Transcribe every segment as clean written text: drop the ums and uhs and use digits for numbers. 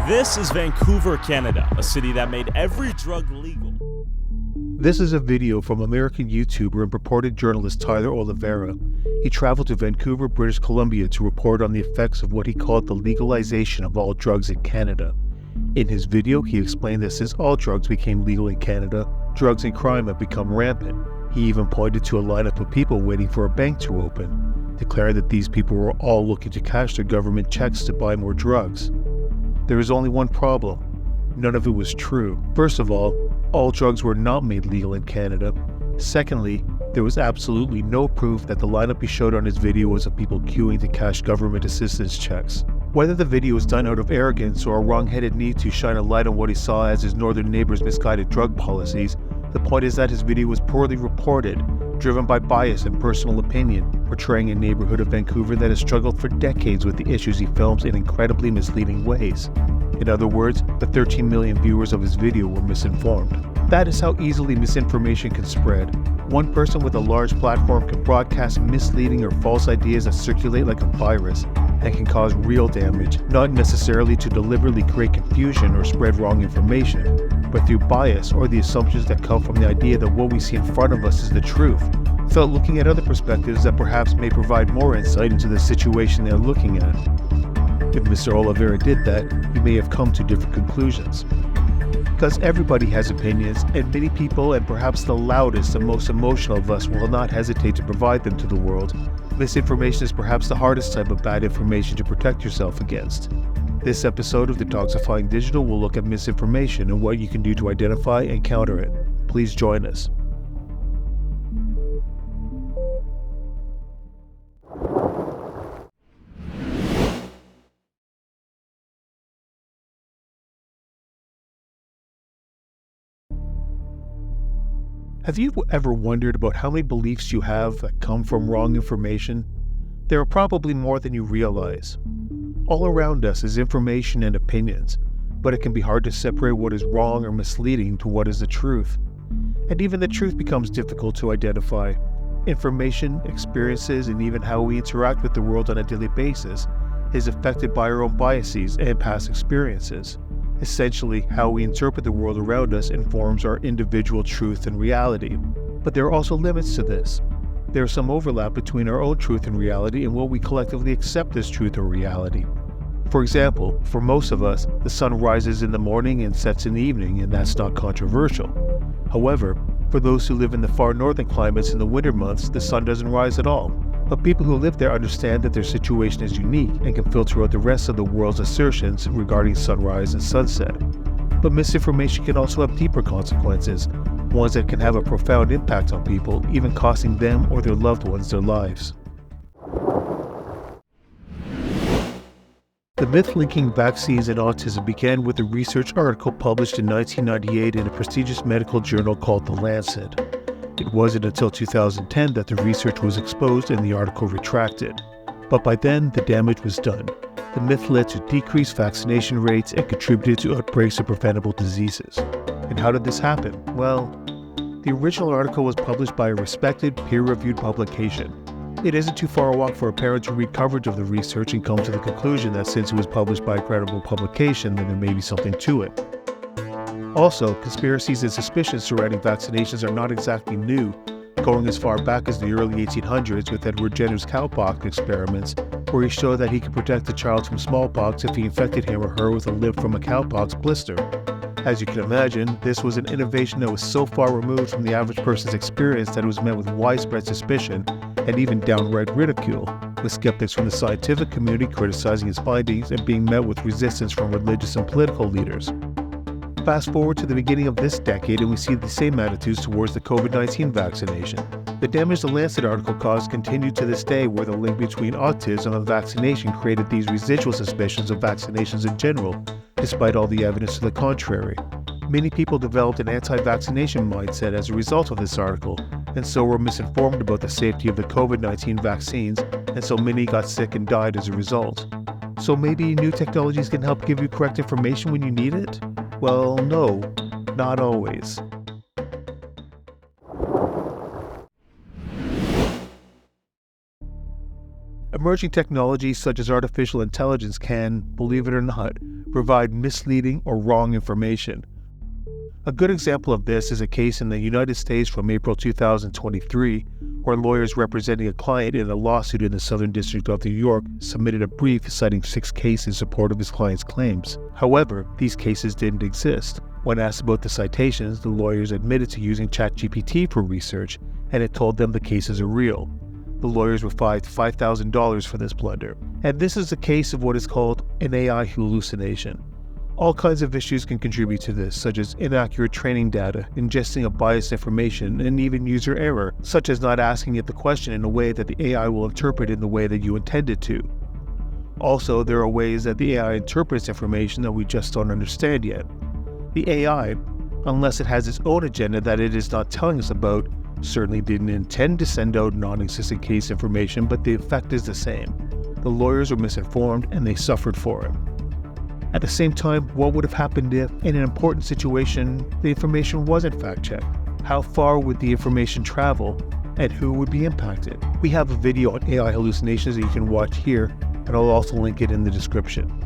This is Vancouver, Canada, a city that made every drug legal. This is a video from American YouTuber and purported journalist Tyler Oliveira. He traveled to Vancouver, British Columbia to report on the effects of what he called the legalization of all drugs in Canada. In his video, he explained that since all drugs became legal in Canada, drugs and crime have become rampant. He even pointed to a lineup of people waiting for a bank to open, declaring that these people were all looking to cash their government checks to buy more drugs. There is only one problem. None of it was true. First of all drugs were not made legal in Canada. Secondly, there was absolutely no proof that the lineup he showed on his video was of people queuing to cash government assistance checks. Whether the video was done out of arrogance or a wrong-headed need to shine a light on what he saw as his northern neighbor's misguided drug policies, the point is that his video was poorly reported, driven by bias and personal opinion, portraying a neighborhood of Vancouver that has struggled for decades with the issues he films in incredibly misleading ways. In other words, the 13 million viewers of his video were misinformed. That is how easily misinformation can spread. One person with a large platform can broadcast misleading or false ideas that circulate like a virus and can cause real damage, not necessarily to deliberately create confusion or spread wrong information, but through bias or the assumptions that come from the idea that what we see in front of us is the truth, without looking at other perspectives that perhaps may provide more insight into the situation they're looking at. If Mr. Oliveira did that, he may have come to different conclusions. Because everybody has opinions, and many people, and perhaps the loudest and most emotional of us, will not hesitate to provide them to the world, misinformation is perhaps the hardest type of bad information to protect yourself against. This episode of Detoxifying Digital will look at misinformation and what you can do to identify and counter it. Please join us. Have you ever wondered about how many beliefs you have that come from wrong information? There are probably more than you realize. All around us is information and opinions, but it can be hard to separate what is wrong or misleading to what is the truth. And even the truth becomes difficult to identify. Information, experiences, and even how we interact with the world on a daily basis is affected by our own biases and past experiences. Essentially, how we interpret the world around us informs our individual truth and reality. But there are also limits to this. There is some overlap between our own truth and reality and what we collectively accept as truth or reality. For example, for most of us, the sun rises in the morning and sets in the evening, and that's not controversial. However, for those who live in the far northern climates in the winter months, the sun doesn't rise at all. But people who live there understand that their situation is unique and can filter out the rest of the world's assertions regarding sunrise and sunset. But misinformation can also have deeper consequences, ones that can have a profound impact on people, even costing them or their loved ones their lives. The myth linking vaccines and autism began with a research article published in 1998 in a prestigious medical journal called The Lancet. It wasn't until 2010 that the research was exposed and the article retracted. But by then, the damage was done. The myth led to decreased vaccination rates and contributed to outbreaks of preventable diseases. And how did this happen? Well, the original article was published by a respected, peer-reviewed publication. It isn't too far a walk for a parent to read coverage of the research and come to the conclusion that since it was published by a credible publication, then there may be something to it. Also, conspiracies and suspicions surrounding vaccinations are not exactly new, going as far back as the early 1800s with Edward Jenner's cowpox experiments, where he showed that he could protect a child from smallpox if he infected him or her with a lymph from a cowpox blister. As you can imagine, this was an innovation that was so far removed from the average person's experience that it was met with widespread suspicion and even downright ridicule, with skeptics from the scientific community criticizing his findings and being met with resistance from religious and political leaders. Fast forward to the beginning of this decade and we see the same attitudes towards the COVID-19 vaccination. The damage the Lancet article caused continued to this day, where the link between autism and vaccination created these residual suspicions of vaccinations in general, despite all the evidence to the contrary. Many people developed an anti-vaccination mindset as a result of this article, and so were misinformed about the safety of the COVID-19 vaccines, and so many got sick and died as a result. So maybe new technologies can help give you correct information when you need it? Well, no, not always. Emerging technologies such as artificial intelligence can, believe it or not, provide misleading or wrong information. A good example of this is a case in the United States from April 2023, where lawyers representing a client in a lawsuit in the Southern District of New York submitted a brief citing 6 cases in support of his client's claims. However, these cases didn't exist. When asked about the citations, the lawyers admitted to using ChatGPT for research, and it told them the cases are real. The lawyers were fined $5,000 for this blunder. And this is a case of what is called an AI hallucination. All kinds of issues can contribute to this, such as inaccurate training data, ingesting of biased information, and even user error, such as not asking it the question in a way that the AI will interpret in the way that you intended to. Also, there are ways that the AI interprets information that we just don't understand yet. The AI, unless it has its own agenda that it is not telling us about, certainly didn't intend to send out non-existent case information, but the effect is the same. The lawyers were misinformed and they suffered for it. At the same time, what would have happened if, in an important situation, the information wasn't fact-checked? How far would the information travel, and who would be impacted? We have a video on AI hallucinations that you can watch here, and I'll also link it in the description.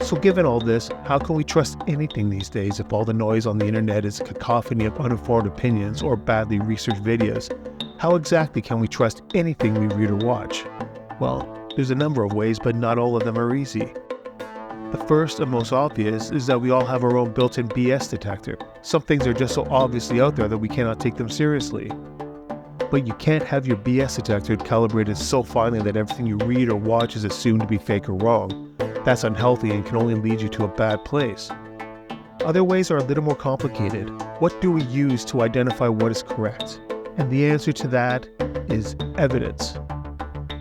So given all this, how can we trust anything these days if all the noise on the internet is a cacophony of uninformed opinions or badly researched videos? How exactly can we trust anything we read or watch? Well, there's a number of ways, but not all of them are easy. The first and most obvious is that we all have our own built-in BS detector. Some things are just so obviously out there that we cannot take them seriously. But you can't have your BS detector calibrated so finely that everything you read or watch is assumed to be fake or wrong. That's unhealthy and can only lead you to a bad place. Other ways are a little more complicated. What do we use to identify what is correct? And the answer to that is evidence.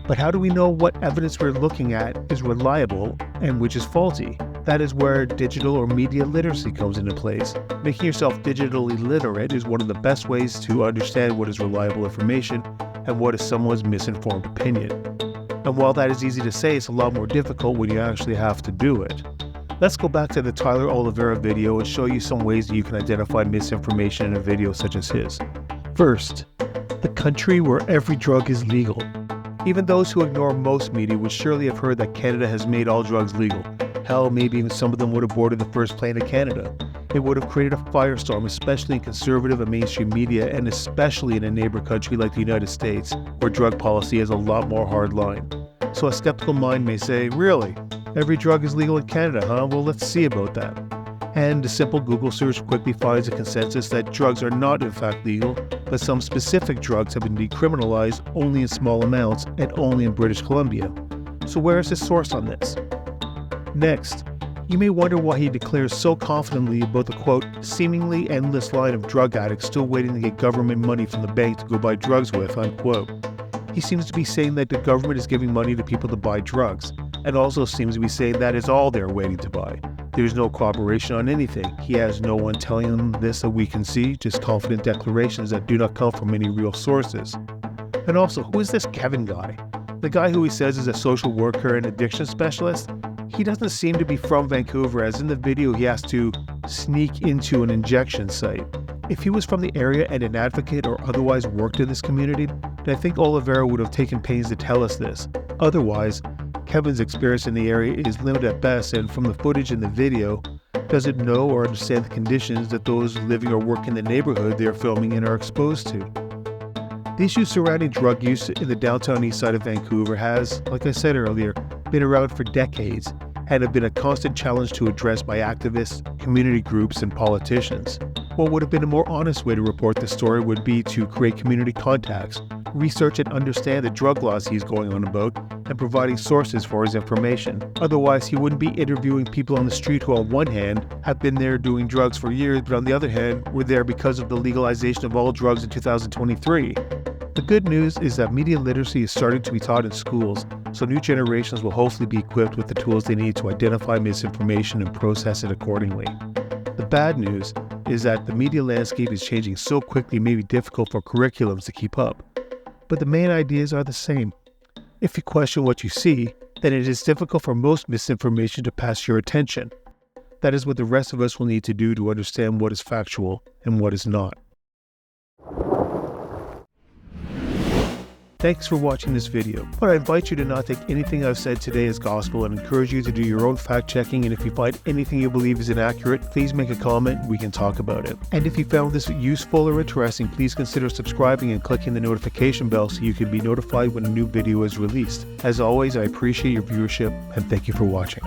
But how do we know what evidence we're looking at is reliable and which is faulty? That is where digital or media literacy comes into place. Making yourself digitally literate is one of the best ways to understand what is reliable information and what is someone's misinformed opinion. And while that is easy to say, it's a lot more difficult when you actually have to do it. Let's go back to the Tyler Oliveira video and show you some ways that you can identify misinformation in a video such as his. First, the country where every drug is legal. Even those who ignore most media would surely have heard that Canada has made all drugs legal. Hell, maybe even some of them would have boarded the first plane to Canada. It would have created a firestorm, especially in conservative and mainstream media, and especially in a neighbor country like the United States, where drug policy is a lot more hardline. So a skeptical mind may say, really? Every drug is legal in Canada, huh? Well, let's see about that. And a simple Google search quickly finds a consensus that drugs are not in fact legal, but some specific drugs have been decriminalized only in small amounts and only in British Columbia. So where is his source on this? Next, you may wonder why he declares so confidently about the quote, seemingly endless line of drug addicts still waiting to get government money from the bank to go buy drugs with, unquote. He seems to be saying that the government is giving money to people to buy drugs, and also seems to be saying that is all they're waiting to buy. There's no cooperation on anything. He has no one telling him this that we can see, just confident declarations that do not come from any real sources. And also, who is this Kevin guy? The guy who he says is a social worker and addiction specialist? He doesn't seem to be from Vancouver, as in the video he has to sneak into an injection site. If he was from the area and an advocate or otherwise worked in this community, then I think Oliveira would have taken pains to tell us this. Otherwise, Kevin's experience in the area is limited at best, and from the footage in the video, doesn't know or understand the conditions that those living or working in the neighborhood they are filming in are exposed to. The issue surrounding drug use in the downtown east side of Vancouver has, like I said earlier, been around for decades and have been a constant challenge to address by activists, community groups, and politicians. What would have been a more honest way to report the story would be to create community contacts, research and understand the drug laws he's going on about, and providing sources for his information. Otherwise, he wouldn't be interviewing people on the street who on one hand have been there doing drugs for years, but on the other hand were there because of the legalization of all drugs in 2023. The good news is that media literacy is starting to be taught in schools, so new generations will hopefully be equipped with the tools they need to identify misinformation and process it accordingly. The bad news is that the media landscape is changing so quickly it may be difficult for curriculums to keep up. But the main ideas are the same. If you question what you see, then it is difficult for most misinformation to pass your attention. That is what the rest of us will need to do to understand what is factual and what is not. Thanks for watching this video, but I invite you to not take anything I've said today as gospel and encourage you to do your own fact checking, and if you find anything you believe is inaccurate, please make a comment, we can talk about it. And if you found this useful or interesting, please consider subscribing and clicking the notification bell so you can be notified when a new video is released. As always, I appreciate your viewership and thank you for watching.